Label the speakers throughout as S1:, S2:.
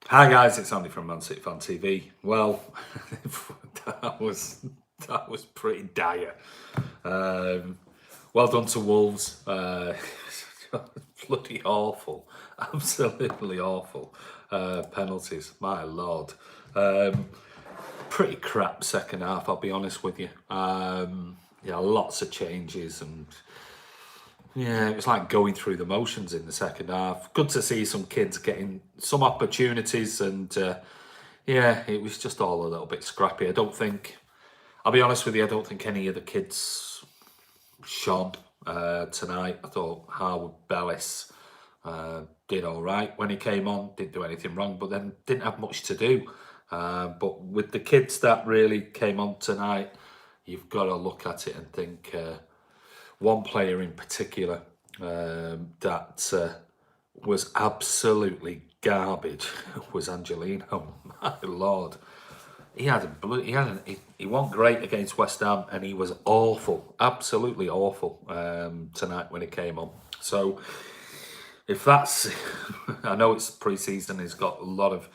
S1: Hi guys, it's Andy from Man City Fan TV. Well, that was that was pretty dire. Um, well done to Wolves. Bloody awful, absolutely awful penalties. My lord, pretty crap second half. I'll be honest with you. Yeah, lots of changes and yeah, it was like going through the motions in the second half. Good to see some kids getting some opportunities and. Yeah, it was just all a little bit scrappy. I'll be honest with you, I don't think any of the kids shone tonight. I thought Harwood Bellis did all right when he came on, didn't do anything wrong, but then didn't have much to do. But with the kids that really came on tonight, you've got to look at it and think one player in particular that was absolutely garbage was Angelino. My lord, he wasn't great against West Ham, and he was awful, absolutely awful tonight when he came on. So if that's, I know it's pre-season, he's got a lot of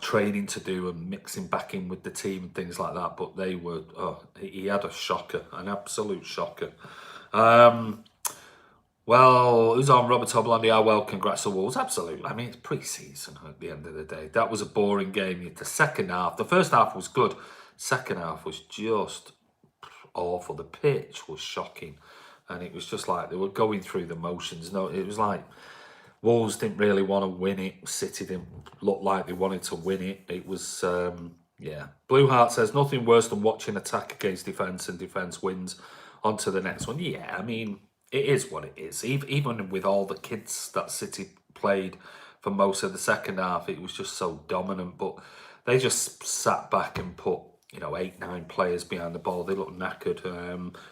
S1: training to do and mixing back in with the team and things like that. But they were, he had a shocker, an absolute shocker. Well, who's on? Robert Hoblandi. Well, congrats to Wolves. Absolutely. I mean, it's pre-season at the end of the day. That was a boring game. The second half, the first half was good. Second half was just awful. The pitch was shocking. And it was just like they were going through the motions. No, it was like Wolves didn't really want to win it. City didn't look like they wanted to win it. It was, yeah. Blue Heart says, nothing worse than watching attack against defence and defence wins. On to the next one. Yeah, I mean, it is what it is. Even with all the kids that City played for most of the second half, it was just so dominant. But they just sat back and put, 8, 9 players behind the ball. They looked knackered.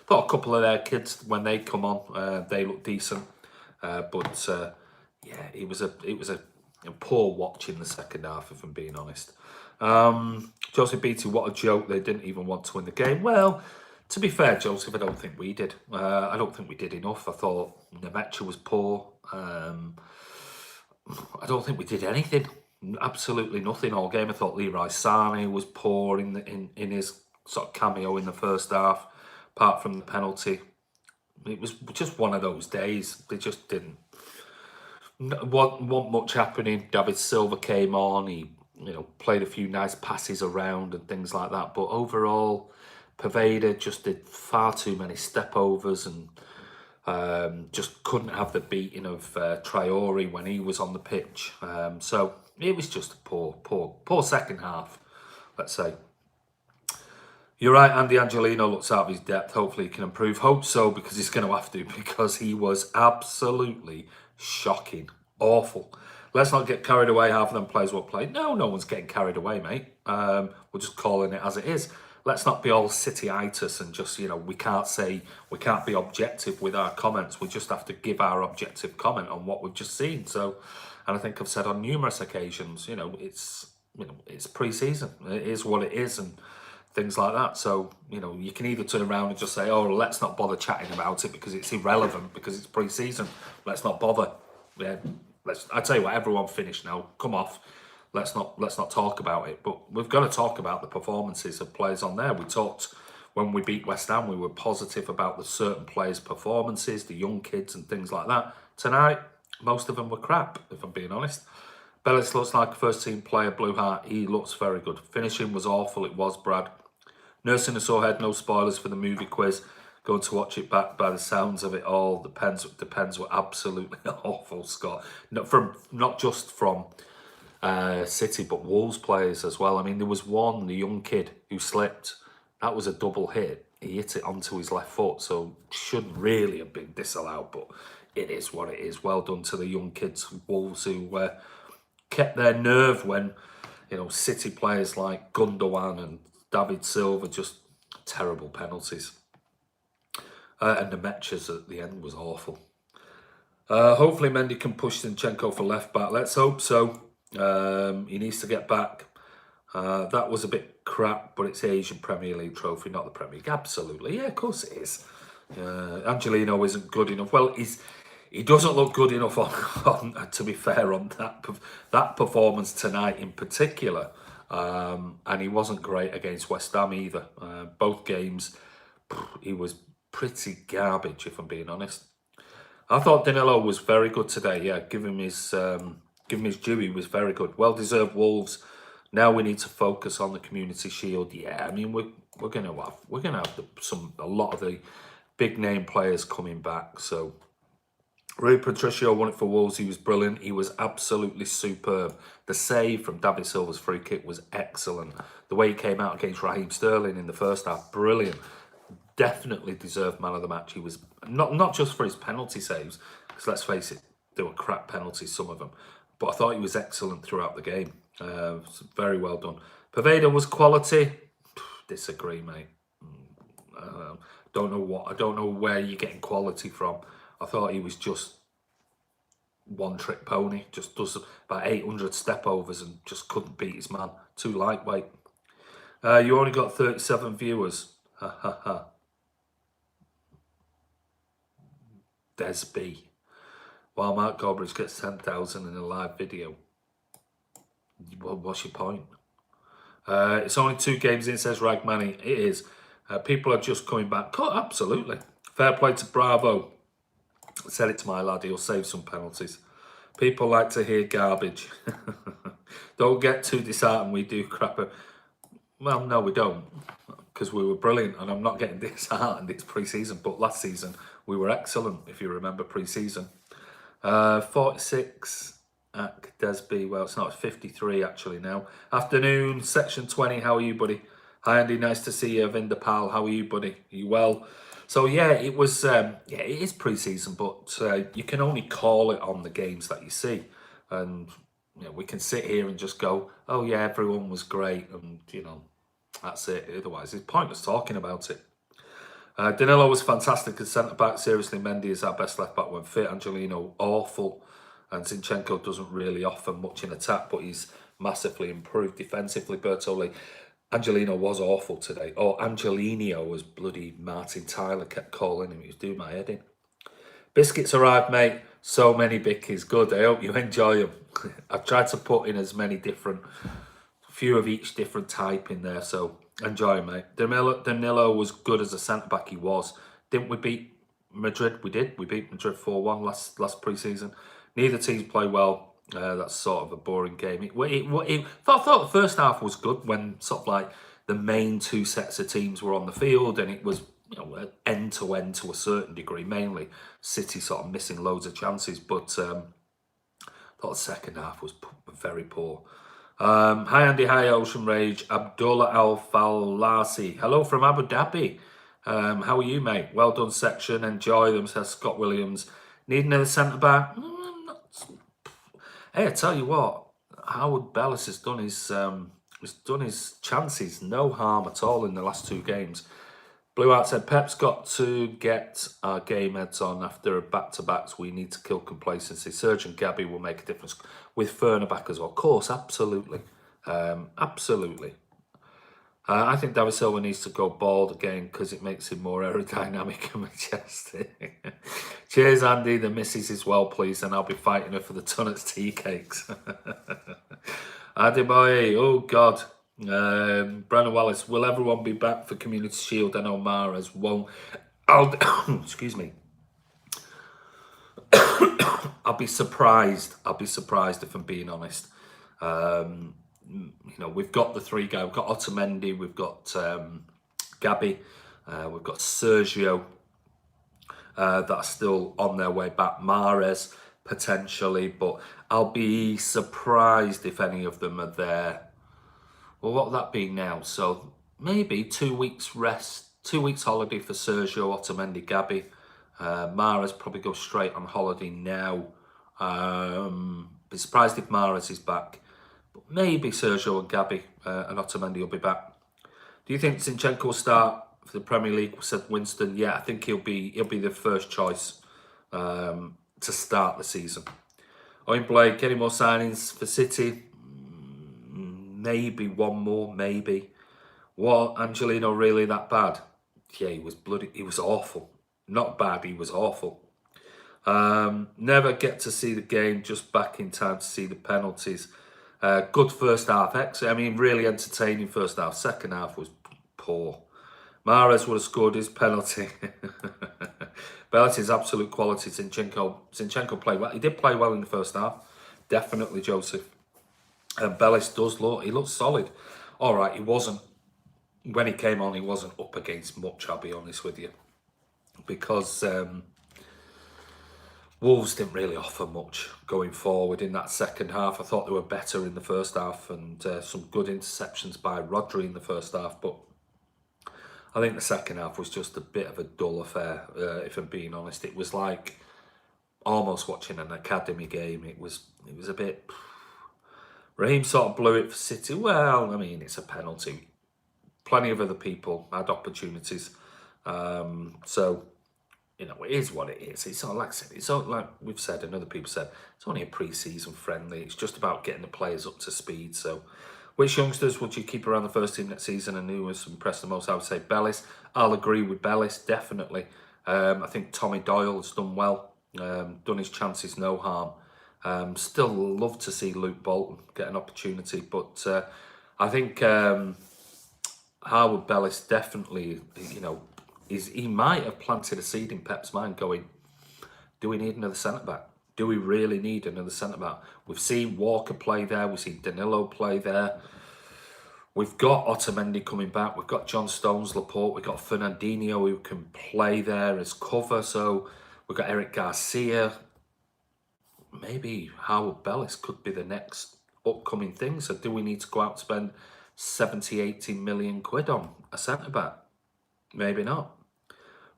S1: Thought a couple of their kids, when they come on, they look decent. But yeah, it was a poor watch in the second half, if I'm being honest. Joseph Beattie, what a joke. They didn't even want to win the game. Well, to be fair, Joseph, I don't think we did. I don't think we did enough. I thought Nemecha was poor. I don't think we did anything. Absolutely nothing all game. I thought Leroy Sané was poor in his sort of cameo in the first half, apart from the penalty. It was just one of those days. They just didn't want much happening. David Silva came on. He played a few nice passes around and things like that. But overall, Poveda just did far too many step overs and just couldn't have the beating of Traore when he was on the pitch. So it was just a poor second half, let's say. You're right, Andy Angelino looks out of his depth. Hopefully he can improve. Hope so, because he's going to have to, because he was absolutely shocking. Awful. Let's not get carried away. Half of them players will play. No one's getting carried away, mate. We're just calling it as it is. Let's not be all city-itis and just, we can't be objective with our comments. We just have to give our objective comment on what we've just seen. So, and I think I've said on numerous occasions, it's pre-season. It is what it is, and things like that. So, you can either turn around and just say, oh, let's not bother chatting about it because it's irrelevant, because it's pre-season. Let's not bother. Yeah, I tell you what, everyone finished now. Come off. Let's not talk about it. But we've got to talk about the performances of players on there. We talked when we beat West Ham, we were positive about the certain players' performances, the young kids and things like that. Tonight, most of them were crap, if I'm being honest. Bellis looks like a first-team player, Blue Heart. He looks very good. Finishing was awful. It was, Brad. Nursing a sore head, no spoilers for the movie quiz. Going to watch it back by the sounds of it all. The pens were absolutely awful, Scott. Not just from City, but Wolves players as well. I mean, there was one, the young kid, who slipped. That was a double hit. He hit it onto his left foot, so shouldn't really have been disallowed, but it is what it is. Well done to the young kids, Wolves, who kept their nerve when, City players like Gundogan and David Silva, just terrible penalties. And the matches at the end was awful. Hopefully Mendy can push Zinchenko for left back. Let's hope so. He needs to get back. That was a bit crap, but it's Asian Premier League trophy, not the Premier League. Absolutely. Yeah, of course it is. Angelino isn't good enough. Well, he doesn't look good enough to be fair, on that performance tonight in particular. And he wasn't great against West Ham either. Both games, he was pretty garbage, if I'm being honest. I thought Danilo was very good today. Yeah, give him his due. He was very good. Well deserved Wolves. Now we need to focus on the Community Shield. Yeah, I mean we're gonna have a lot of the big name players coming back. So Rui Patricio won it for Wolves. He was brilliant. He was absolutely superb. The save from David Silva's free kick was excellent. The way he came out against Raheem Sterling in the first half, brilliant. Definitely deserved man of the match. He was not just for his penalty saves, because let's face it, they were crap penalties, some of them. But I thought he was excellent throughout the game. Very well done. Poveda was quality. Disagree, mate. Don't know where you're getting quality from. I thought he was just one-trick pony. Just does about 800 step-overs and just couldn't beat his man. Too lightweight. You only got 37 viewers. Ha ha ha. Des B. While Mark Gorbridge gets 10,000 in a live video. Well, what's your point? It's only 2 games in, says Ragmani. It is. People are just coming back. Oh, absolutely. Fair play to Bravo. I said it to my lad, he'll save some penalties. People like to hear garbage. Don't get too disheartened, we do crap. Well, no, we don't. Because we were brilliant, and I'm not getting disheartened. It's pre-season, but last season we were excellent, if you remember pre-season. 46 at Desby. Well, it's not, it's 53 actually now. Afternoon, section 20. How are you, buddy? Hi, Andy. Nice to see you. Vinder Pal. How are you, buddy? Are you well? So yeah, it was. Yeah, it is pre-season, but you can only call it on the games that you see, and you know, we can sit here and just go, "Oh yeah, everyone was great," and you know, that's it. Otherwise, it's pointless talking about it. Danilo was fantastic as centre-back. Seriously, Mendy is our best left-back when fit. Angelino, awful. And Zinchenko doesn't really offer much in attack, but he's massively improved defensively. Bertoli, Angelino was awful today. Or Angelino, as bloody Martin Tyler kept calling him. He was doing my head in. Biscuits arrived, mate. So many bickies. Good. I hope you enjoy them. I've tried to put in as many different, few of each different type in there. So enjoy, mate. Danilo was good as a centre-back. He was. Didn't we beat Madrid? We did. We beat Madrid 4-1 last pre-season. Neither teams play well. That's sort of a boring game. I thought the first half was good when sort of like the main 2 sets of teams were on the field, and it was, you know, end to end to a certain degree. Mainly City sort of missing loads of chances, but I thought the second half was very poor. Hi Andy, hi Ocean Rage. Abdullah Al Falasi. Hello from Abu Dhabi. How are you, mate? Well done, section. Enjoy them, says Scott Williams. Need another centre back? Hey, I tell you what, Howard Bellis has done his chances, no harm at all in the last 2 games. Blue Art said Pep's got to get our game heads on after back-to-backs. We need to kill complacency. Serge and Gabby will make a difference with Ferner back as well. Of course, absolutely, absolutely. I think David Silva needs to go bald again because it makes him more aerodynamic and majestic. Cheers, Andy. The missus is well pleased, and I'll be fighting her for the Tunnets tea cakes. Adebayo, oh God. Brandon Wallace, will everyone be back for Community Shield? And O'Mara's won't. Excuse me. I'll be surprised. If I'm being honest. You know, we've got the 3 guys. We've got Otamendi, we've got Gabby, we've got Sergio that are still on their way back. Mahrez potentially, but I'll be surprised if any of them are there. Well, what will that be now? So maybe 2 weeks rest, 2 weeks holiday for Sergio, Otamendi, Gabby. Mahrez probably goes straight on holiday now. Be surprised if Mahrez is back. Maybe Sergio and Gabby and Otamendi will be back. Do you think Zinchenko will start for the Premier League? Said Winston. Yeah, I think he'll be the first choice to start the season. Owen Blake, any more signings for City? Maybe one more, maybe. What, Angelino really that bad? Yeah, he was awful. Not bad, he was awful. Never get to see the game, just back in time to see the penalties. Good first half. I mean, really entertaining first half. Second half was poor. Mahrez would have scored his penalty. Belletin's absolute quality. Zinchenko played well. He did play well in the first half. Definitely, Joseph. And Bellis does look, he looks solid. All right, he wasn't, when he came on, he wasn't up against much, I'll be honest with you. Because Wolves didn't really offer much going forward in that second half. I thought they were better in the first half, and some good interceptions by Rodri in the first half. But I think the second half was just a bit of a dull affair, if I'm being honest. It was like almost watching an academy game. It was a bit... Raheem sort of blew it for City. Well, I mean, it's a penalty. Plenty of other people had opportunities. So, you know, it is what it is. It's not like I said, it's not like we've said and other people said, it's only a pre-season friendly. It's just about getting the players up to speed. So, which youngsters would you keep around the first team next season and who was impressed the most? I would say Bellis. I'll agree with Bellis, definitely. I think Tommy Doyle's done well. Done his chances no harm. Still love to see Luke Bolton get an opportunity, but I think Harwood Bellis definitely, you know, he might have planted a seed in Pep's mind going, do we need another centre-back? Do we really need another centre-back? We've seen Walker play there, we've seen Danilo play there. We've got Otamendi coming back, we've got John Stones, Laporte, we've got Fernandinho who can play there as cover, so we've got Eric Garcia. Maybe Howard Bellis could be the next upcoming thing. So do we need to go out and spend 70, 80 million quid on a centre-back? Maybe not.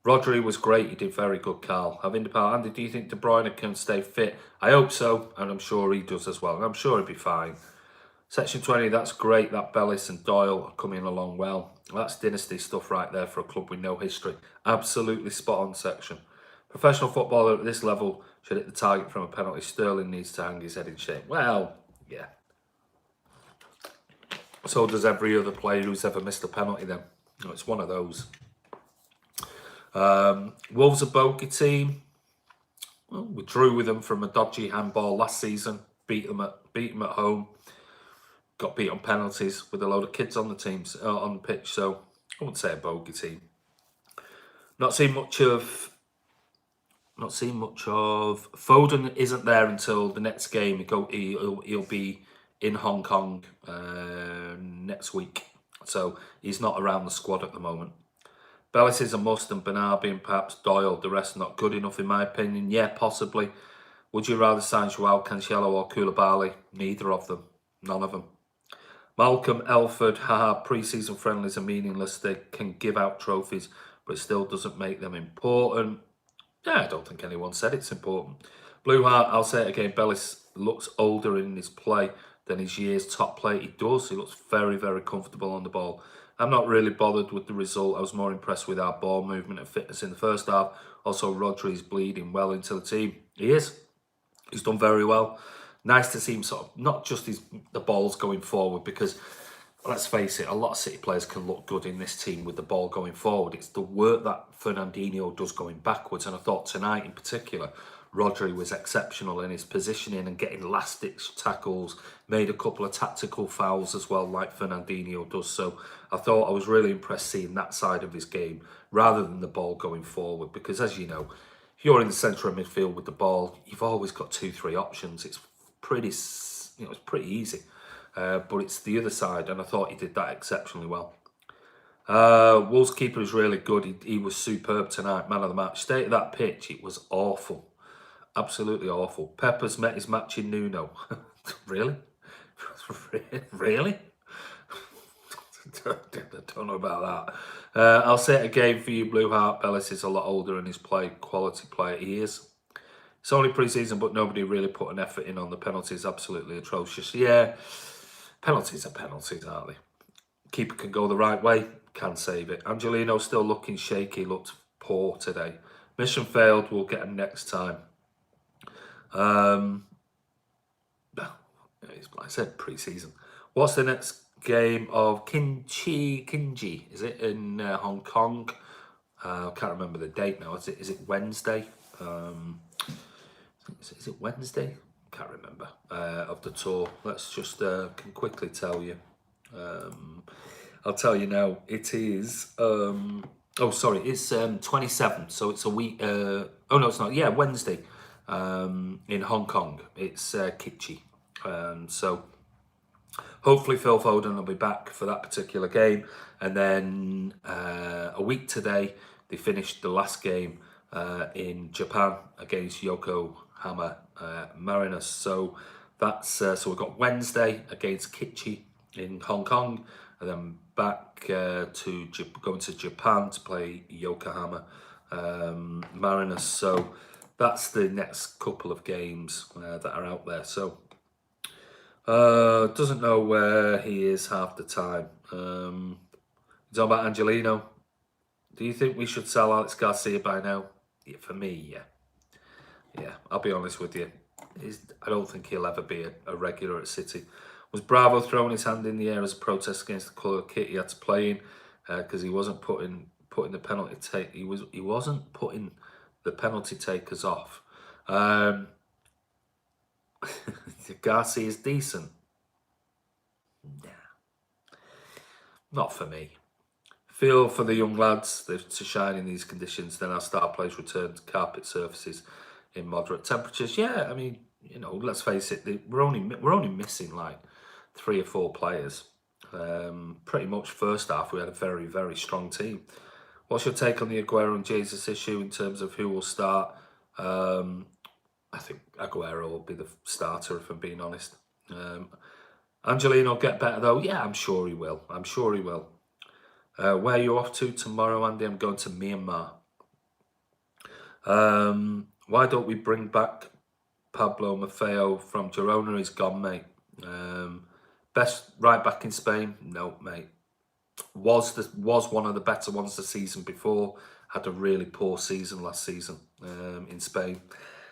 S1: Rodri was great. He did very good, Carl. Andy, do you think De Bruyne can stay fit? I hope so, and I'm sure he does as well. And I'm sure he'll be fine. Section 20, that's great. That Bellis and Doyle are coming along well. That's dynasty stuff right there for a club with no history. Absolutely spot on section. Professional footballer at this level should hit the target from a penalty. Sterling needs to hang his head in shame. Well, yeah. So does every other player who's ever missed a penalty then. No, it's one of those. Wolves a bogey team. Well, we drew with them from a dodgy handball last season. Beat them at home. Got beat on penalties with a load of kids on the teams on the pitch. So I wouldn't say a bogey team. Not seen much of Foden. Isn't there until the next game. He'll be in Hong Kong next week, so he's not around the squad at the moment. Bellis is a must, and Bernardi and perhaps Doyle. The rest not good enough in my opinion. Yeah, possibly. Would you rather sign Joao Cancelo or Koulibaly? Neither of them. None of them. Malcolm Elford, haha, pre-season friendlies are meaningless. They can give out trophies, but it still doesn't make them important. Yeah, I don't think anyone said it's important. Blue Heart, I'll say it again, Bellis looks older in his play than his year's top player. He does. He looks very, very comfortable on the ball. I'm not really bothered with the result. I was more impressed with our ball movement and fitness in the first half. Also, Rodri's bleeding well into the team. He is. He's done very well. Nice to see him sort of, not just the balls going forward, because let's face it, a lot of City players can look good in this team with the ball going forward. It's the work that Fernandinho does going backwards. And I thought tonight in particular, Rodri was exceptional in his positioning and getting last-ditch tackles, made a couple of tactical fouls as well, like Fernandinho does. So I thought I was really impressed seeing that side of his game rather than the ball going forward. Because as you know, if you're in the centre of midfield with the ball, you've always got 2-3 options. It's pretty, it's pretty easy. But it's the other side, and I thought he did that exceptionally well. Wolves keeper is really good. He was superb tonight, man of the match. State of that pitch, it was awful. Absolutely awful. Peppers met his match in Nuno. Really? Really? I don't know about that. I'll say it again for you, Blue Heart. Bellis is a lot older in his play. Quality player he is. It's only pre-season, but nobody really put an effort in on the penalties. Absolutely atrocious. Yeah, penalties are penalties, aren't they? Keeper can go the right way, can save it. Angelino still looking shaky, looked poor today. Mission failed, we'll get him next time. Like I said, pre-season. What's the next game of Kinji? Is it in Hong Kong? I can't remember the date now. Is it Wednesday? Is it Wednesday? Can't remember. Of the tour. Let's just can quickly tell you. I'll tell you now. It is. Oh, sorry. It's 27th. So it's a week. Oh no, it's not. Yeah, Wednesday. In Hong Kong. It's Kitchi. So hopefully Phil Foden will be back for that particular game. And then a week today, they finished the last game in Japan against Yokohama Mariners. So that's so we've got Wednesday against Kitchi in Hong Kong, and then back to going to Japan to play Yokohama Mariners. So that's the next couple of games that are out there. So doesn't know where he is half the time. Talking about Angelino. Do you think we should sell Alex Garcia by now? Yeah, for me, yeah. Yeah, I'll be honest with you. I don't think he'll ever be a regular at City. Was Bravo throwing his hand in the air as a protest against the colour kit he had to play in because he wasn't putting the penalty take. He wasn't putting the penalty takers off. Garcia is decent. Nah, not for me. Feel for the young lads to shine in these conditions. Then our star players return to carpet surfaces in moderate temperatures. Yeah, I mean, let's face it, we're only missing like 3 or 4 players. Pretty much first half we had a very, very strong team. What's your take on the Aguero and Jesus issue in terms of who will start? I think Aguero will be the starter, if I'm being honest. Angelino will get better though. Yeah, I'm sure he will. Where are you off to tomorrow, Andy? I'm going to Myanmar. Why don't we bring back Pablo Maffeo from Girona? He's gone, mate. Best right back in Spain? No, mate. Was one of the better ones the season before. Had a really poor season last season in Spain.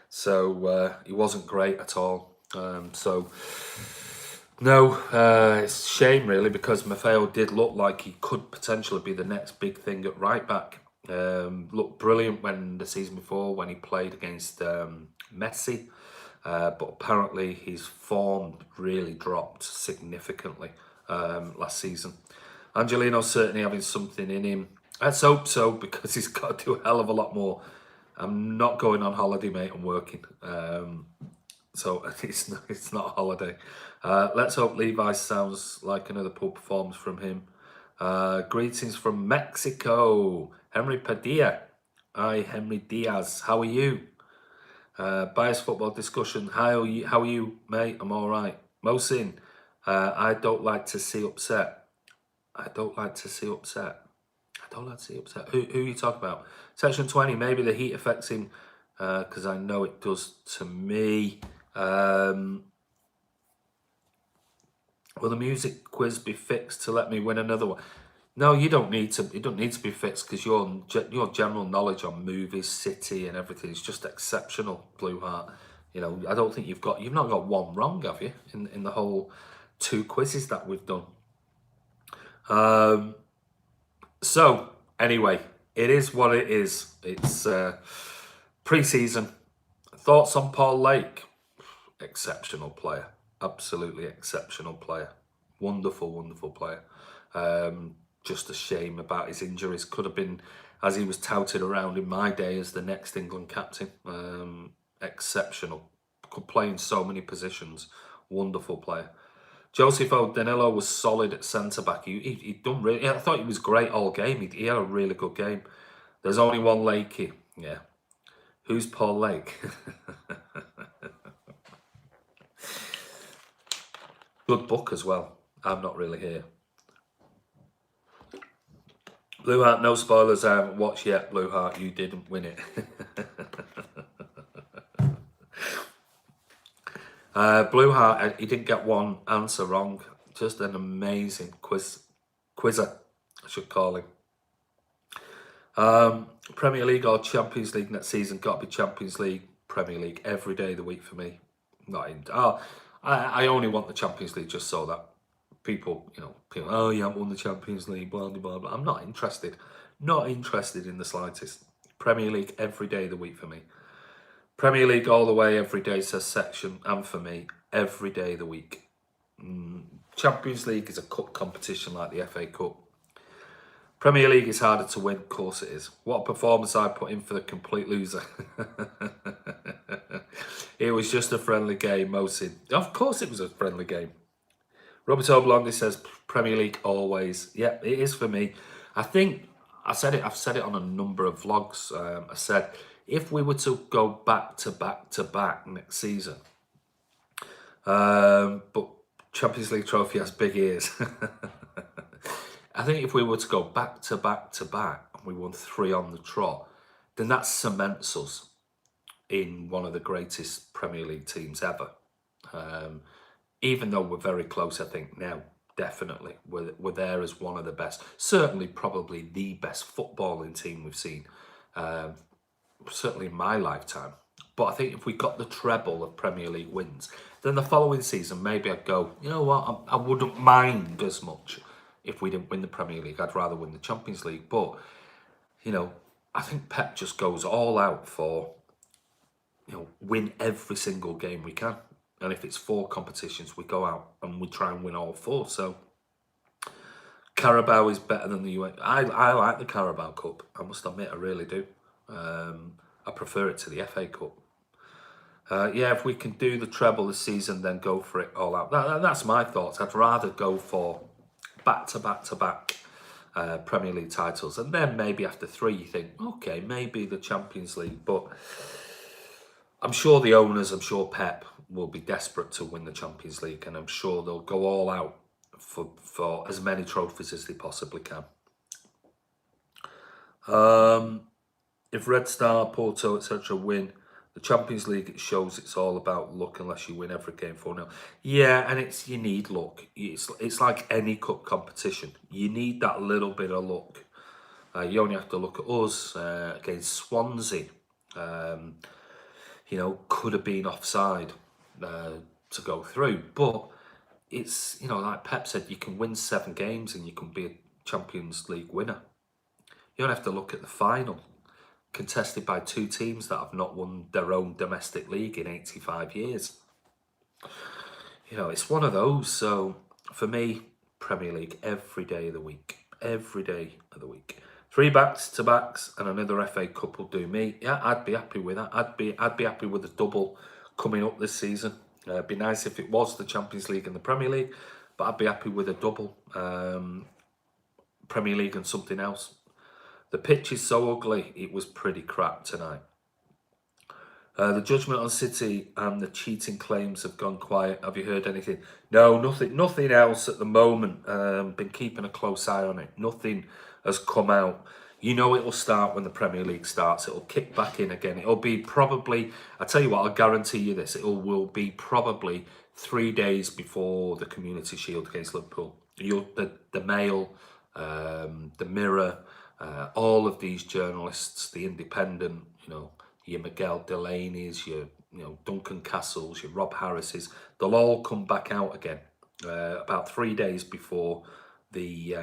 S1: So he wasn't great at all. No, it's a shame really, because Maffeo did look like he could potentially be the next big thing at right back. Looked brilliant when the season before when he played against Messi, but apparently his form really dropped significantly last season. Angelino's certainly having something in him. Let's hope so, because he's got to do a hell of a lot more. I'm not going on holiday, mate. I'm working. So it's not a holiday. Let's hope Levi sounds like another poor performance from him. Greetings from Mexico. Henry Padilla. Hi, Henry Diaz. How are you? Bias football discussion. How are you, mate? I'm all right. Mosin. I don't like to see upset. Who are you talking about? Section 20, maybe the heat affects him, because I know it does to me. Will the music quiz be fixed to let me win another one? No, you don't need to. It don't need to be fixed, because your general knowledge on movies, City, and everything is just exceptional, Blue Heart. I don't think you've not got one wrong, have you? In the whole 2 quizzes that we've done. So anyway, it is what it is. It's pre-season. Thoughts on Paul Lake? Exceptional player. Absolutely exceptional player. Wonderful, wonderful player. Just a shame about his injuries. Could have been, as he was touted around in my day, as the next England captain. Exceptional. Could play in so many positions. Wonderful player. Joseph Danilo was solid at centre-back. He'd done really... I thought he was great all game. He had a really good game. There's only one Lakey. Yeah. Who's Paul Lake? Good book as well. I'm not really here. Blue Heart, no spoilers. I haven't watched yet. Blue Heart, you didn't win it. Blue Heart, he didn't get one answer wrong. Just an amazing quizzer, I should call him. Premier League or Champions League next season? Got to be Champions League, Premier League every day of the week for me. I only want the Champions League just so that people, oh, you haven't won the Champions League, blah, blah, blah. I'm not interested. Not interested in the slightest. Premier League every day of the week for me. Premier League all the way, every day, says Section, and for me, every day of the week. Champions League is a cup competition like the FA Cup. Premier League is harder to win, of course it is. What a performance I put in for the complete loser. It was just a friendly game, Mosin. Of course it was a friendly game. Robert Oblondy says Premier League always. Yeah, it is for me. I think I've said it on a number of vlogs. I said if we were to go back to back next season, but Champions League trophy has big ears. I think if we were to go back to back and we won 3 on the trot, then that cements us in one of the greatest Premier League teams ever. Even though we're very close, I think now, definitely, we're there as one of the best, certainly probably the best footballing team we've seen, certainly in my lifetime. But I think if we got the treble of Premier League wins, then the following season, maybe I'd go, you know what, I wouldn't mind as much if we didn't win the Premier League. I'd rather win the Champions League. But, you know, I think Pep just goes all out for, you know, win every single game we can. And if it's 4 competitions, we go out and we try and win all 4. So Carabao is better than the UEFA. I like the Carabao Cup. I must admit, I really do. I prefer it to the FA Cup. Yeah, if we can do the treble this season, then go for it all out. That's my thoughts. I'd rather go for back to back Premier League titles. And then maybe after 3, you think, okay, maybe the Champions League. But I'm sure the owners, I'm sure Pep will be desperate to win the Champions League, and I'm sure they'll go all out for as many trophies as they possibly can. If Red Star, Porto, etc. win the Champions League, it shows it's all about luck unless you win every game 4-0. Yeah, and you need luck. It's like any cup competition. You need that little bit of luck. You only have to look at us against Swansea. You know, could have been offside to go through. But it's, you know, like Pep said, you can win 7 games and you can be a Champions League winner. You don't have to look at the final, contested by 2 teams that have not won their own domestic league in 85 years. You know, it's one of those. So for me, Premier League every day of the week. Every day of the week. 3 back-to-backs and another FA Cup will do me. Yeah, I'd be happy with that. I'd be happy with a double coming up this season. It'd be nice if it was the Champions League and the Premier League, but I'd be happy with a double Premier League and something else. The pitch is so ugly, it was pretty crap tonight. The judgment on City and the cheating claims have gone quiet. Have you heard anything? No, nothing else at the moment. Been keeping a close eye on it. Nothing has come out. You know it will start when the Premier League starts. It'll kick back in again. It'll be probably, I tell you what, I'll guarantee you this. It will be probably 3 days before the Community Shield against Liverpool. The Mail, the Mirror, all of these journalists, the Independent, you know, your Miguel Delaney's, your Duncan Castles, your Rob Harris's, they'll all come back out again about 3 days before the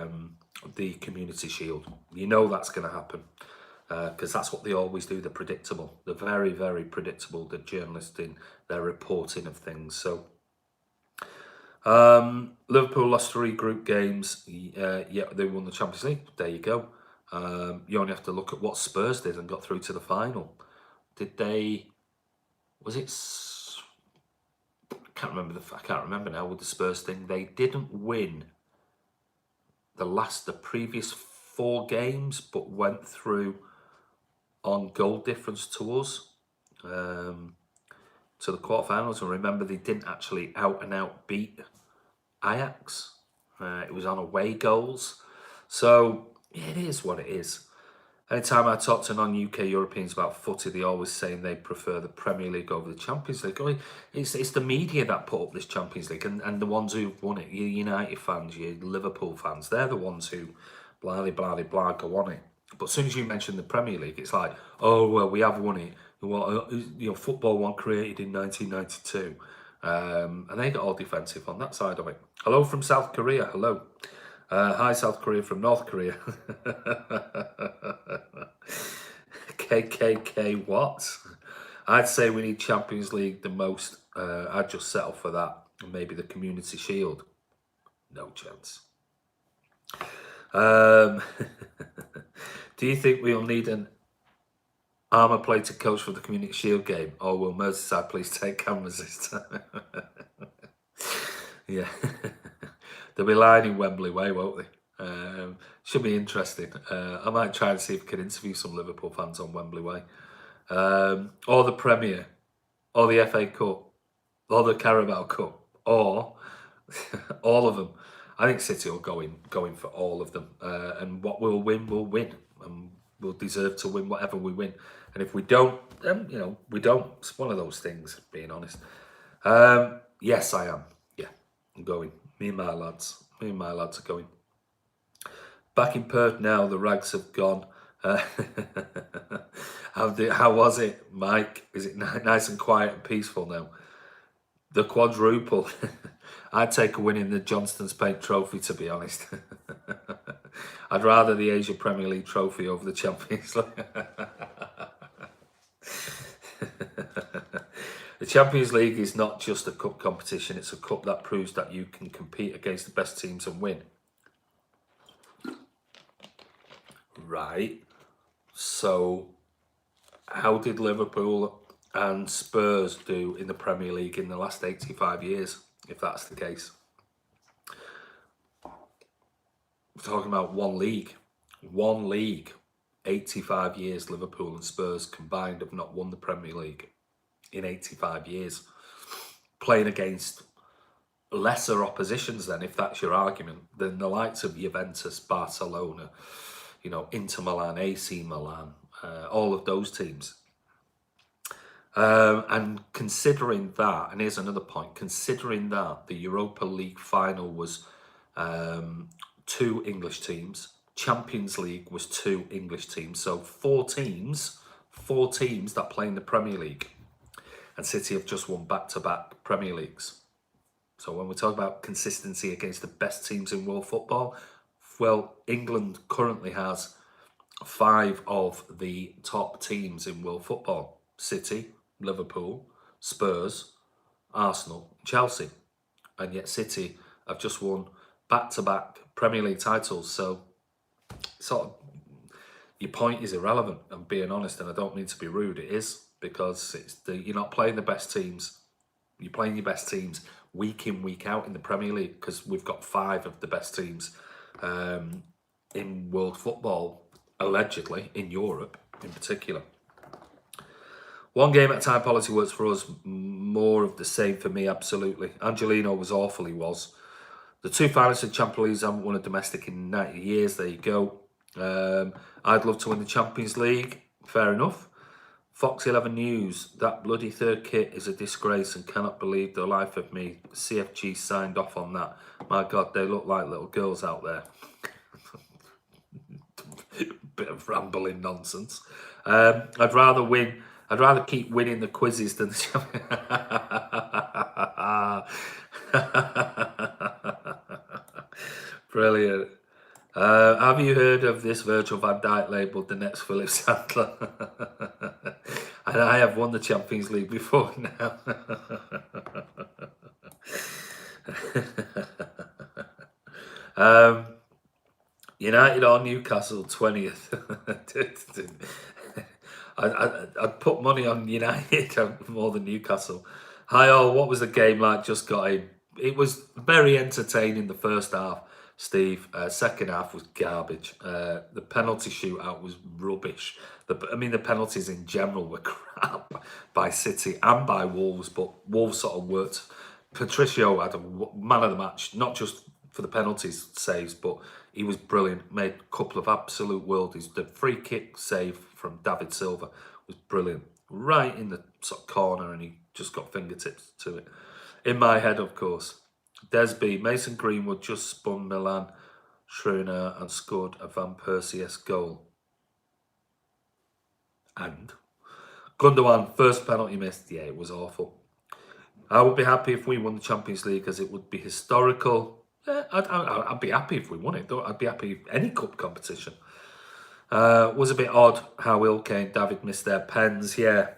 S1: Community Shield. You know that's going to happen because that's what they always do. They're predictable. They're very, very predictable, the journalists in their reporting of things. So Liverpool lost 3 group games. Yeah, they won the Champions League. There you go. You only have to look at what Spurs did and got through to the final. Did they? Was it? I can't remember now with the Spurs thing. They didn't win the previous 4 games, but went through on goal difference to us to the quarterfinals. And remember, they didn't actually out and out beat Ajax. It was on away goals. So it is what it is. Anytime I talk to non-UK Europeans about footy, they always saying they prefer the Premier League over the Champions League. It's the media that put up this Champions League, and the ones who've won it, your United fans, your Liverpool fans, they're the ones who blah go on it. But as soon as you mention the Premier League, it's like, oh well, we have won it. Well, you know, football wasn't created in 1992, and they got all defensive on that side of it. Hello from South Korea. Hello. Hi, South Korea from North Korea. KKK what? I'd say we need Champions League the most. I'd just settle for that. And maybe the Community Shield. No chance. Do you think we'll need an armour-plated coach for the Community Shield game? Or will Merseyside please take cameras this time? Yeah. They'll be lying in Wembley Way, won't they? Should be interesting. I might try and see if I can interview some Liverpool fans on Wembley Way. Or the Premier, or the FA Cup, or the Carabao Cup, or all of them. I think City will go in for all of them. And what we'll win, and we'll deserve to win whatever we win. And if we don't, then we don't. It's one of those things, being honest. Yes, I am. Yeah, I'm going. Me and my lads are going. Back in Perth now, the rags have gone. How was it, Mike? Is it nice and quiet and peaceful now? The quadruple. I'd take a win in the Johnston's Paint Trophy, to be honest. I'd rather the Asia Premier League trophy over the Champions League. The Champions League is not just a cup competition, it's a cup that proves that you can compete against the best teams and win. Right. So, how did Liverpool and Spurs do in the Premier League in the last 85 years, if that's the case? We're talking about one league. 85 years Liverpool and Spurs combined have not won the Premier League in 85 years. Playing against lesser oppositions then, if that's your argument, than the likes of Juventus, Barcelona, Inter Milan, AC Milan, all of those teams. And considering that, and here's another point, considering that the Europa League final was 2 English teams, Champions League was 2 English teams, so 4 teams that play in the Premier League, and City have just won back-to-back Premier Leagues. So when we talk about consistency against the best teams in world football, well, England currently has 5 of the top teams in world football: City, Liverpool, Spurs, Arsenal, Chelsea. And yet City have just won back-to-back Premier League titles. So sort of your point is irrelevant, I'm being honest, and I don't mean to be rude, it is, because you're not playing the best teams. You're playing your best teams week in, week out in the Premier League, because we've got 5 of the best teams in world football, allegedly, in Europe in particular. One game at a time policy works for us. More of the same for me, absolutely. Angelino was awful, he was. The 2 finalists of Champions League haven't won a domestic in 90 years. There you go. I'd love to win the Champions League. Fair enough. Fox 11 News. That bloody third kit is a disgrace and cannot believe the life of me. CFG signed off on that. My God, they look like little girls out there. Bit of rambling nonsense. I'd rather keep winning the quizzes than the Brilliant. Have you heard of this Virgil van Dijk labelled the next Philip Sandler? And I have won the Champions League before now. United or Newcastle 20th. I'd put money on United more than Newcastle. Hi all, what was the game like? Just got in. It was very entertaining the first half, Steve. Second half was garbage. The penalty shootout was rubbish. The penalties in general were crap by City and by Wolves, but Wolves sort of worked. Patricio had a man of the match, not just for the penalties saves, but he was brilliant. Made a couple of absolute worldies. The free kick save from David Silva was brilliant. Right in the sort of corner, and he just got fingertips to it. In my head, of course. Desby, Mason Greenwood just spun Milan, Schroeder, and scored a Van Persie-esque goal. And Gundogan, first penalty missed. Yeah, it was awful. I would be happy if we won the Champions League, as it would be historical. Yeah, I'd be happy if we won it, though. I'd be happy if any cup competition. Was a bit odd how Ilkay and David missed their pens. Yeah,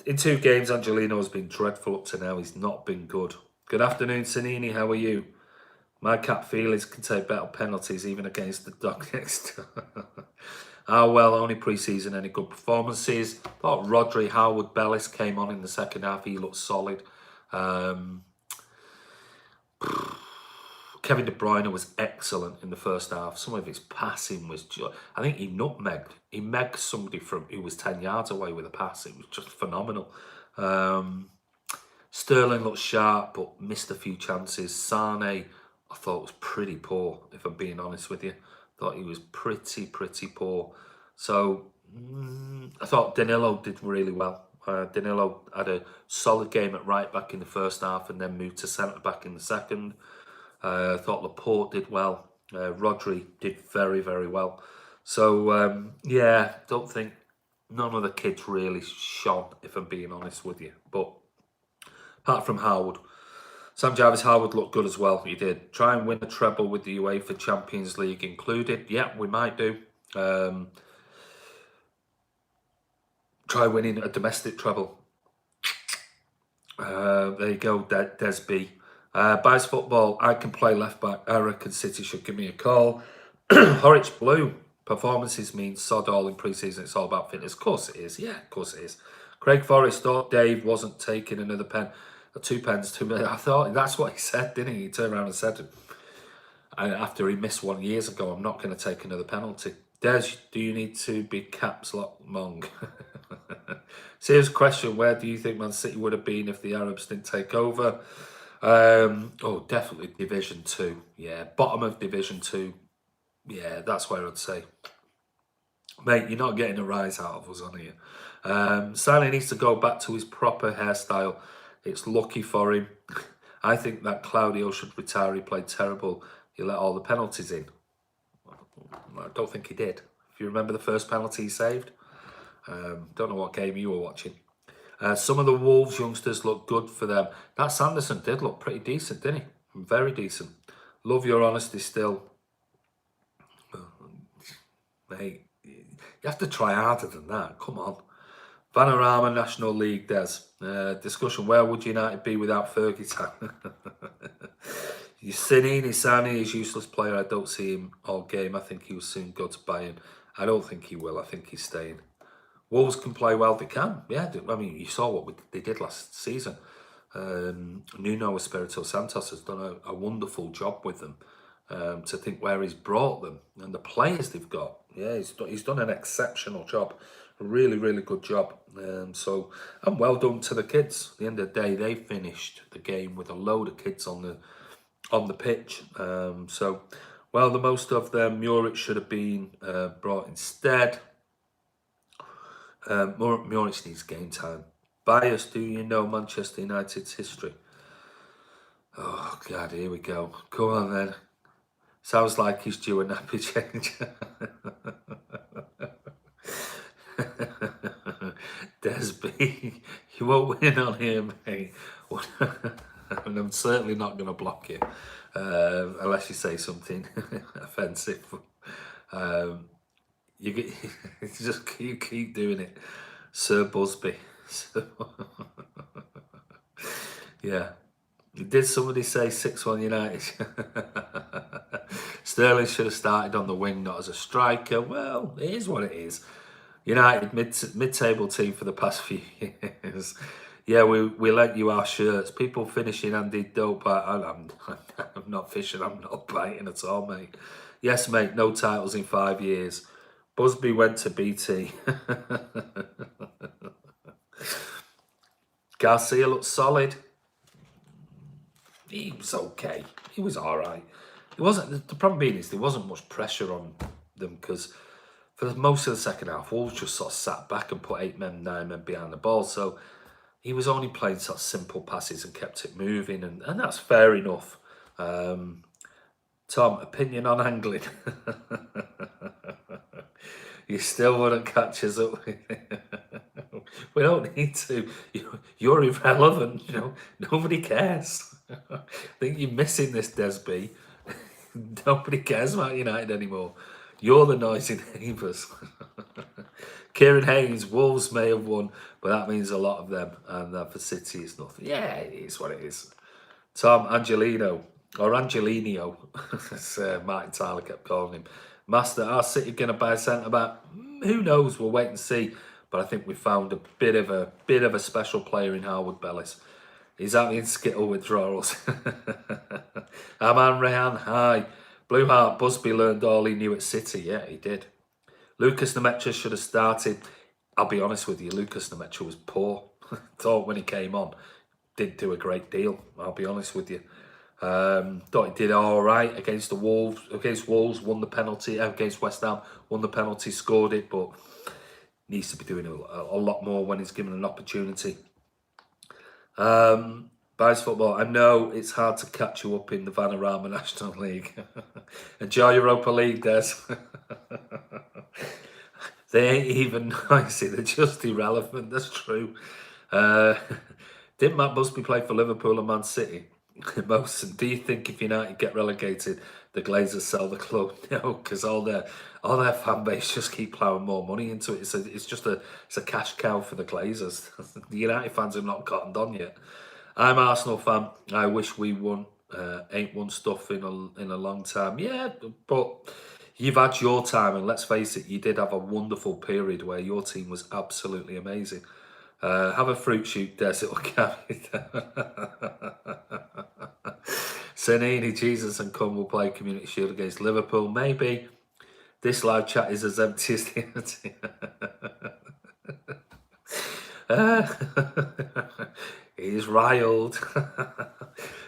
S1: In 2 games, Angelino has been dreadful up to now. He's not been good. Good afternoon, Sanini. How are you? My cat feelings can take better penalties even against the dog next. Well, only pre-season, any good performances. Thought Rodri, Howard, Bellis came on in the second half. He looked solid. Kevin De Bruyne was excellent in the first half. Some of his passing was just, I think he megged somebody who was 10 yards away with a pass. It was just phenomenal. Sterling looked sharp but missed a few chances. Sane, I thought was pretty poor, if I'm being honest with you. Thought he was pretty poor. So I thought Danilo did really well. Danilo had a solid game at right back in the first half and then moved to centre back in the second. I thought Laporte did well. Rodri did very well. So yeah, don't think none of the kids really shone, if I'm being honest with you. But apart from Howard, Sam Jarvis Howard looked good as well. He did. Try and win a treble with the UEFA Champions League included. Yeah, we might do. Try winning a domestic treble. There you go, Des B. Bias Football, I can play left back. I reckon City should give me a call. Horwich Blue, performances mean sod all in pre-season. It's all about fitness. Of course it is. Yeah, of course it is. Craig Forrest thought Dave wasn't taking another pen. 2 pens, 2 minutes. I thought that's what he said, didn't he? He turned around and said, after he missed 1 year ago, I'm not going to take another penalty. Des, do you need to be caps lock Mong? Serious question, where do you think Man City would have been if the Arabs didn't take over? Definitely Division 2. Yeah, bottom of Division 2. Yeah, that's where I'd say. Mate, you're not getting a rise out of us on here. Sally needs to go back to his proper hairstyle. It's lucky for him. I think that Claudio should retire. He played terrible. He let all the penalties in. I don't think he did. If you remember the first penalty he saved. Don't know what game you were watching. Some of the Wolves youngsters look good for them. That Sanderson did look pretty decent, didn't he? Very decent. Love your honesty still. Mate, you have to try harder than that. Come on. Vanarama National League, Des. Discussion, where would United be without Fergie time? Sinini Sani is a useless player. I don't see him all game. I think he will soon go to Bayern. I don't think he will. I think he's staying. Wolves can play well. They can. Yeah, I mean, you saw what they did last season. Nuno Espirito Santos has done a wonderful job with them. To think where he's brought them and the players they've got. Yeah, he's done an exceptional job. A really good job. And well done to the kids. At the end of the day, they finished the game with a load of kids on the pitch. Well, the most of them, Muric should have been brought instead. Muric needs game time. Bias, do you know Manchester United's history? Oh, God, here we go. Come on, then. Sounds like he's due a nappy change. Desby, you won't win on here, mate. And I'm certainly not going to block you. Unless you say something offensive. You just keep doing it. Sir Busby. Yeah. Did somebody say 6-1 United? Sterling should have started on the wing, not as a striker. Well, it is what it is. United, mid-table team for the past few years. Yeah, we lent you our shirts. People finishing Andy dope. I'm not fishing. I'm not biting at all, mate. Yes, mate, no titles in 5 years. Busby went to BT. Garcia looked solid. He was okay. He was all right. It wasn't. The problem being is there wasn't much pressure on them because for most of the second half, Wolves just sort of sat back and put 8 men, 9 men behind the ball. So he was only playing sort of simple passes and kept it moving, and that's fair enough. Tom, opinion on angling? You still wouldn't catch us up. We don't need to. You're irrelevant. Nobody cares. I think you're missing this, Desby. Nobody cares about United anymore. You're the noisy neighbours. Kieran Hayes, Wolves may have won, but that means a lot of them. And for City, it's nothing. Yeah, it is what it is. Tom Angelino, or Angelino, as Martin Tyler kept calling him. Master, are City going to buy a centre-back? Who knows? We'll wait and see. But I think we found a bit of a special player in Harwood Bellis. He's having Skittle withdrawals. Aman Rehan, hi. Blue Heart Busby learned all he knew at City. Yeah, he did. Lucas Nemetra should have started. I'll be honest with you, Lucas Nemetra was poor. Thought when he came on, didn't do a great deal. I'll be honest with you. Thought he did all right against the Wolves. Against Wolves, won the penalty. Against West Ham, won the penalty, scored it, but needs to be doing a lot more when he's given an opportunity. Bias Football, I know it's hard to catch you up in the Vanarama National League. Enjoy Europa League, Des. They ain't even noisy, they're just irrelevant, that's true. Didn't Matt Busby play for Liverpool and Man City? Most, do you think if United get relegated, the Glazers sell the club? No, because all their fan base just keep ploughing more money into it. It's a cash cow for the Glazers. The United fans have not cottoned on yet. I'm an Arsenal fan. I wish we won. Ain't won stuff in a long time. Yeah, but you've had your time, and let's face it, you did have a wonderful period where your team was absolutely amazing. Have a fruit shoot, Des, it'll carry Senini, Jesus and Cum will play Community Shield against Liverpool. Maybe. This live chat is as empty as the empty. He's riled.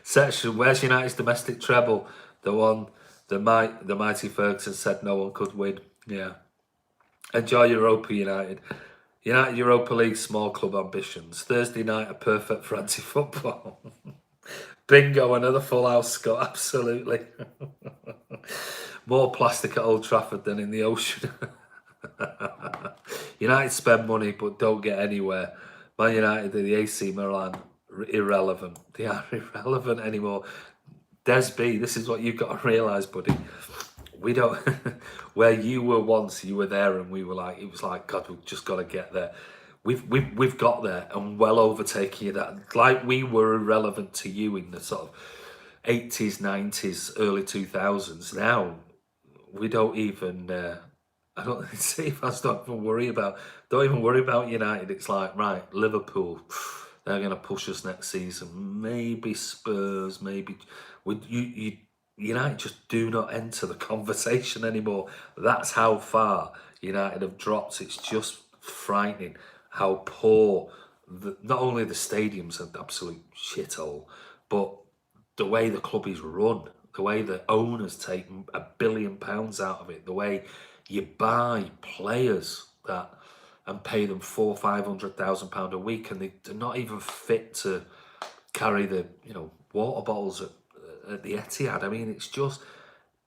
S1: Section, where's United's domestic treble? The one the mighty Ferguson said no one could win. Yeah. Enjoy Europa United. United Europa League small club ambitions. Thursday night are perfect for anti-football. Bingo, another full house, Scott, absolutely. More plastic at Old Trafford than in the ocean. United spend money but don't get anywhere. Man United are the AC Milan irrelevant. They are irrelevant anymore. Des B, this is what you've got to realise, buddy. We don't, where you were once, you were there, and we were like, it was like, God, we've just got to get there. We've got there and well overtaking you. That like we were irrelevant to you in the sort of 80s, 90s, early 2000s. Now we don't even. I don't see if I don't even worry about. Don't even worry about United. It's like right, Liverpool. They're going to push us next season. Maybe Spurs. Maybe you. United just do not enter the conversation anymore. That's how far United have dropped. It's just frightening how poor, not only the stadium's an absolute shithole, but the way the club is run, the way the owners take £1 billion out of it, the way you buy players that and pay them £400,000-500,000 a week, and they're not even fit to carry the water bottles at the Etihad. I mean, it's just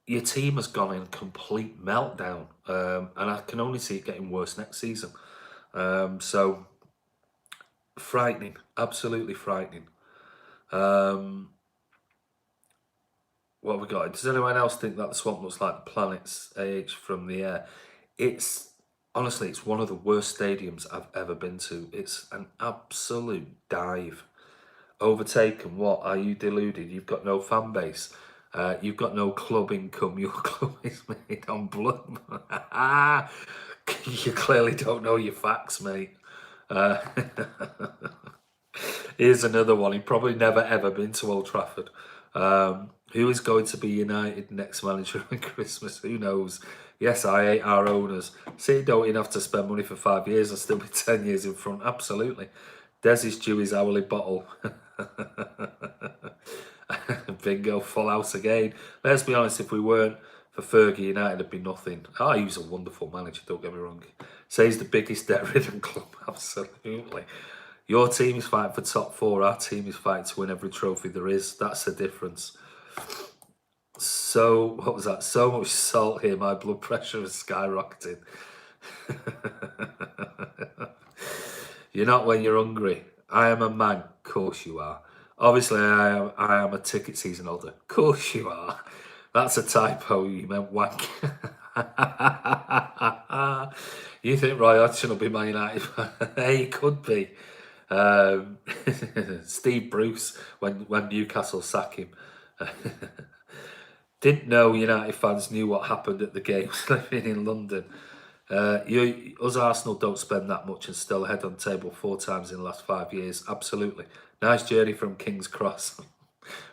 S1: your team has gone in complete meltdown, and I can only see it getting worse next season. So frightening, absolutely frightening. What have we got? Does anyone else think that the swamp looks like the planet's AH from the air? Honestly, it's one of the worst stadiums I've ever been to. It's an absolute dive. Overtaken, what? Are you deluded? You've got no fan base. You've got no club income. Your club is made on blood. You clearly don't know your facts, mate. Here's another one. He probably never ever been to Old Trafford. Who is going to be United next manager at Christmas? Who knows? Yes, I hate our owners. City don't even have to spend money for 5 years and still be 10 years in front. Absolutely. Des is due his hourly bottle. Bingo, full house again. Let's be honest, if we weren't for Fergie, United would be nothing. Oh, he was a wonderful manager, don't get me wrong. Says the biggest debt-ridden club, absolutely. Your team is fighting for top 4, our team is fighting to win every trophy there is. That's the difference. So, what was that? So much salt here, my blood pressure has skyrocketed. You're not when you're hungry. I am a man. Of course you are. Obviously, I am a ticket season holder. Of course you are. That's a typo. You meant wank. You think Roy Hodgson will be Man United? Hey, he could be. Um, Steve Bruce when Newcastle sack him. Didn't know United fans knew what happened at the games living in London. Us Arsenal don't spend that much and still ahead on table 4 times in the last 5 years. Absolutely. Nice journey from King's Cross.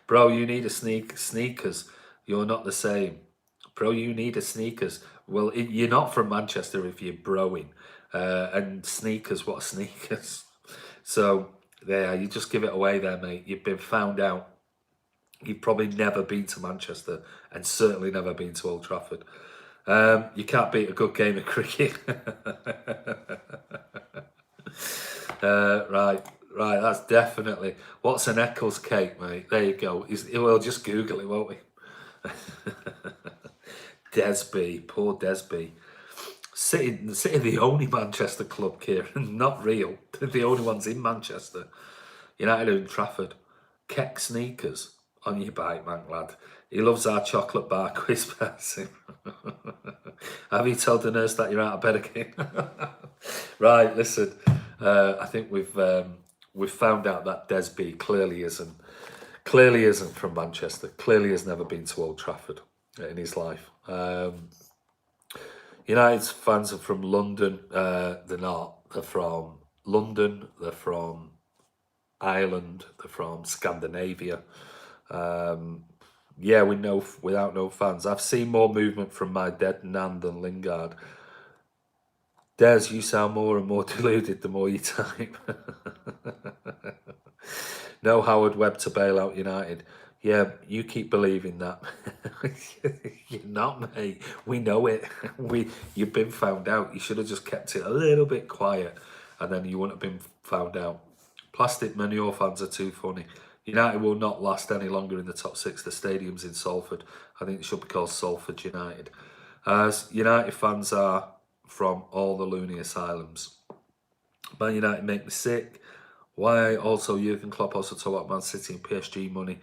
S1: Bro, you need a sneakers. You're not the same. Bro, you need a sneakers. Well, you're not from Manchester if you're broing. And sneakers, what are sneakers? So, there, you just give it away there, mate. You've been found out. You've probably never been to Manchester and certainly never been to Old Trafford. You can't beat a good game of cricket. Right, that's definitely. What's an Eccles cake, mate? There you go. We'll just Google it, won't we? Desby, poor Desby. City, the only Manchester club, Kieran, not real. They're the only ones in Manchester. United Old Trafford. Keck sneakers on your bike, man, lad. He loves our chocolate bar quiz passing. Have you told the nurse that you're out of bed again? Right, listen. I think we've found out that Desby clearly isn't from Manchester. Clearly has never been to Old Trafford in his life. United's fans are from London. They're not. They're from London. They're from Ireland. They're from Scandinavia. Yeah, we know without no fans. I've seen more movement from my dead nan than Lingard. Des, you sound more and more deluded the more you type. No Howard Webb to bail out United. Yeah, you keep believing that. You're not, mate. We know it. You've been found out. You should have just kept it a little bit quiet and then you wouldn't have been found out. Plastic manure fans are too funny. United will not last any longer in the top 6. The stadium's in Salford. I think it should be called Salford United. As United fans are from all the loony asylums. Man United make me sick. Why also Jurgen Klopp also talk about Man City and PSG money?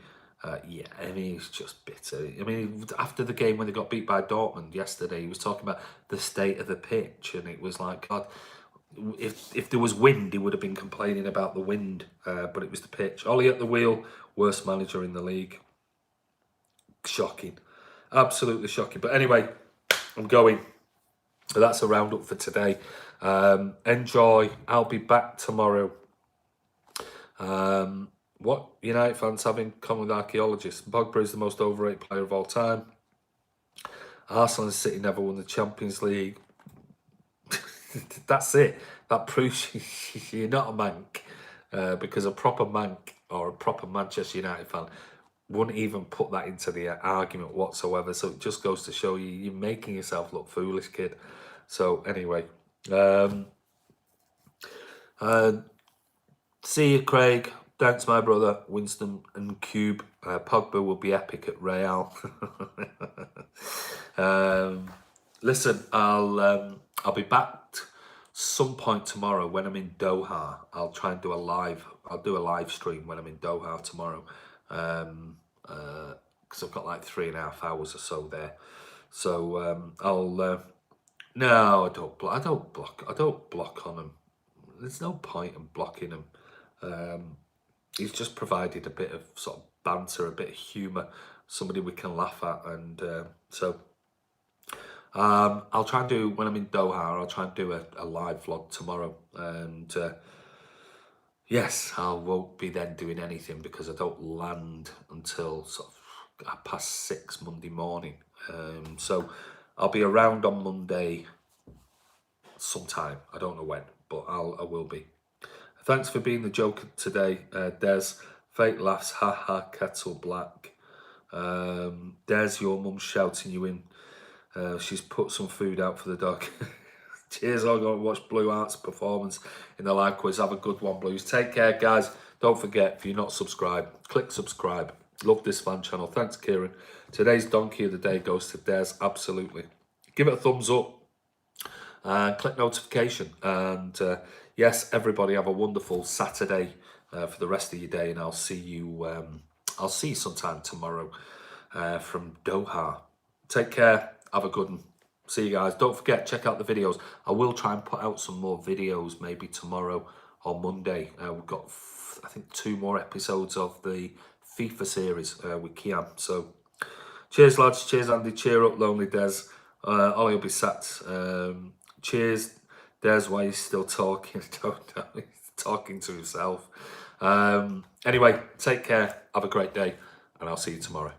S1: Yeah, I mean, he's just bitter. I mean, after the game when they got beat by Dortmund yesterday, he was talking about the state of the pitch, and it was like, God, if there was wind, he would have been complaining about the wind, but it was the pitch. Ollie at the wheel, worst manager in the league. Shocking. Absolutely shocking. But anyway, I'm going. So that's a roundup for today. Enjoy. I'll be back tomorrow. What United fans have in common with archaeologists? Pogba is the most overrated player of all time. Arsenal and City never won the Champions League. That's it. That proves you're not a mank. Because a proper mank or a proper Manchester United fan wouldn't even put that into the argument whatsoever. So it just goes to show you, you're making yourself look foolish, kid. So anyway, see you, Craig. Thanks, my brother, Winston and Cube. Pogba will be epic at Real. Listen, I'll be back some point tomorrow when I'm in Doha. I'll try and do a live. I'll do a live stream when I'm in Doha tomorrow. Because I've got like 3.5 hours or so there. So I'll. No, I don't block. I don't block on him. There's no point in blocking him. He's just provided a bit of sort of banter, a bit of humour, somebody we can laugh at, and so I'll try and do, when I'm in Doha, I'll try and do a live vlog tomorrow, and yes, I won't be then doing anything because I don't land until sort of 6:30 Monday morning. So I'll be around on Monday sometime. I don't know when, but I will be. Thanks for being the joker today, Des. Fake laughs, haha, kettle black. Des, your mum's shouting you in. She's put some food out for the dog. Cheers, I'll go and watch Blue Art's performance in the live quiz. Have a good one, Blues. Take care, guys. Don't forget, if you're not subscribed, click subscribe. Love this fan channel. Thanks, Kieran. Today's donkey of the day goes to Des, absolutely. Give it a thumbs up and click notification. And yes, everybody have a wonderful Saturday for the rest of your day, and I'll see you sometime tomorrow from Doha. Take care. Have a good one. See you guys. Don't forget, check out the videos. I will try and put out some more videos maybe tomorrow or Monday. We've got, I think, 2 more episodes of the FIFA series with Kian. So, cheers, lads. Cheers, Andy. Cheer up, Lonely Des. Ollie will be sat. Cheers, Des, why he's still talking. Don't know. He's talking to himself. Anyway, take care. Have a great day. And I'll see you tomorrow.